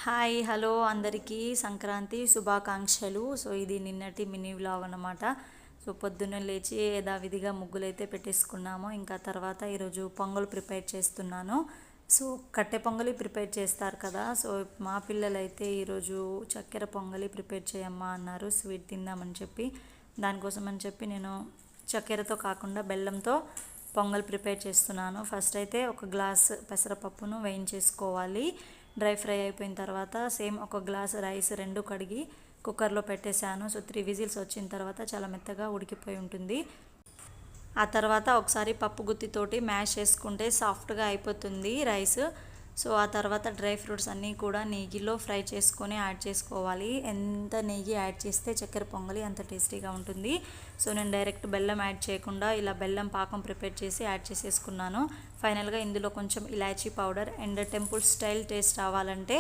Hi hello అందరికీ సంక్రాంతి శుభాకాంక్షలు. So ఇది నిన్నటి మినీ వ్లాగ్ అన్నమాట. సో పొద్దున్నే లేచి యథావిధిగా ముగ్గులైతే పెట్టేసుకున్నాము. ఇంకా తర్వాత ఈరోజు పొంగల్ ప్రిపేర్ చేస్తున్నాను. సో కట్టె పొంగలి ప్రిపేర్ చేస్తారు కదా. సో మా పిల్లలైతే ఈరోజు చక్కెర పొంగలి ప్రిపేర్ చేయమ్మా అన్నారు, స్వీట్ తిందామని చెప్పి. దానికోసం అని చెప్పి నేను చక్కెరతో కాకుండా బెల్లంతో పొంగల్ ప్రిపేర్ చేస్తున్నాను. ఫస్ట్ అయితే ఒక గ్లాస్ పెసరపప్పును వేయించేసుకోవాలి. డ్రై ఫ్రై అయిపోయిన తర్వాత సేమ్ ఒక గ్లాస్ రైస్ రెండు కడిగి కుక్కర్లో పెట్టేశాను. సో 3 విజిల్స్ వచ్చిన తర్వాత చాలా మెత్తగా ఉడికిపోయి ఉంటుంది. ఆ తర్వాత ఒకసారి పప్పు గుత్తితోటి మ్యాష్ చేసుకుంటే సాఫ్ట్గా అయిపోతుంది రైస్. సో ఆ తర్వాత డ్రై ఫ్రూట్స్ అన్నీ కూడా నెయ్యిలో ఫ్రై చేసుకొని యాడ్ చేసుకోవాలి. ఎంత నెయ్యి యాడ్ చేస్తే చక్కెర పొంగలి అంత టేస్టీగా ఉంటుంది. సో నేను డైరెక్ట్ బెల్లం యాడ్ చేయకుండా ఇలా బెల్లం పాకం ప్రిపేర్ చేసి యాడ్ చేసేసుకున్నాను. ఫైనల్గా ఇందులో కొంచెం ఇలాచీ powder and temple style taste రావాలంటే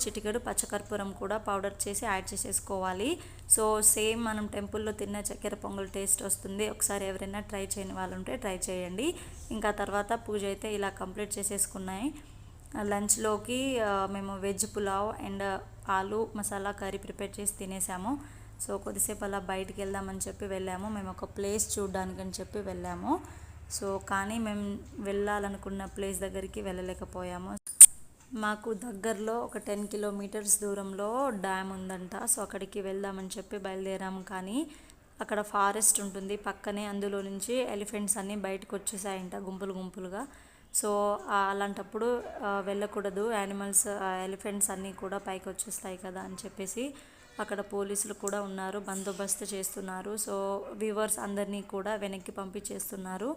చిటికెడు పచ్చకర్పూరం కూడా పౌడర్ చేసి యాడ్ చేసేసుకోవాలి. సో సేమ్ మనం టెంపుల్లో తిన్న చక్కెర పొంగల్ టేస్ట్ వస్తుంది. ఒకసారి ఎవరైనా ట్రై చేయని వాళ్ళు ఉంటే ట్రై చేయండి. ఇంకా తర్వాత పూజ అయితే ఇలా కంప్లీట్ చేసేసుకున్నాయి. లంచ్లోకి మేము వెజ్ పులావ్ అండ్ ఆలు మసాలా కర్రీ ప్రిపేర్ చేసి తినేసాము. సో కొద్దిసేపు అలా బయటికి వెళ్దామని చెప్పి వెళ్ళాము. మేము ఒక ప్లేస్ చూడడానికని చెప్పి వెళ్ళాము. సో కానీ మేము వెళ్ళాలనుకున్న ప్లేస్ దగ్గరికి వెళ్ళలేకపోయాము. మాకు దగ్గరలో ఒక 10 కిలోమీటర్స్ దూరంలో డ్యామ్ ఉందంట. సో అక్కడికి వెళ్దామని చెప్పి బయలుదేరాము. కానీ అక్కడ ఫారెస్ట్ ఉంటుంది పక్కనే, అందులో నుంచి ఎలిఫెంట్స్ అన్నీ బయటకు వచ్చేసాయంట గుంపులుగా. సో అలాంటప్పుడు వెళ్ళకూడదు, యానిమల్స్ ఎలిఫెంట్స్ అన్నీ కూడా పైకి వచ్చేస్తాయి కదా అని చెప్పేసి అక్కడ పోలీసులు కూడా ఉన్నారు, బందోబస్తు చేస్తున్నారు. సో వ్యూవర్స్ అందరినీ కూడా వెనక్కి పంపించేస్తున్నారు.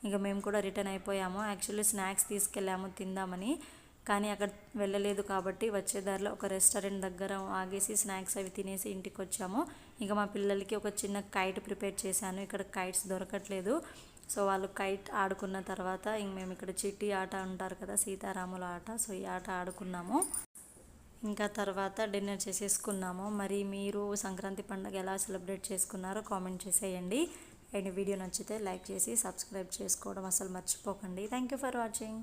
ఇక మేము కూడా రిటర్న్ అయిపోయాము. యాక్చువల్లీ స్నాక్స్ తీసుకెళ్ళాము తిందామని, కానీ అక్కడ వెళ్ళలేదు కాబట్టి వచ్చే దారిలో ఒక రెస్టారెంట్ దగ్గర ఆగేసి స్నాక్స్ అవి తినేసి ఇంటికి వచ్చాము. ఇక మా పిల్లలకి ఒక చిన్న కైట్ ప్రిపేర్ చేశాను. ఇక్కడ కైట్స్ దొరకట్లేదు. సో వాళ్ళు కైట్ ఆడుకున్న తర్వాత ఇంక మేము ఇక్కడ చిట్టి ఆట అంటారు కదా, సీతారాముల ఆట. సో ఈ ఆట ఆడుకున్నాము. ఇంకా తర్వాత డిన్నర్ చేసేసుకున్నాము. మరి మీరు సంక్రాంతి పండుగ ఎలా సెలబ్రేట్ చేసుకున్నారో కామెంట్ చేసేయండి. అండ్ వీడియో నచ్చితే లైక్ చేసి సబ్స్క్రైబ్ చేసుకోవడం అసలు మర్చిపోకండి. Thank you for watching.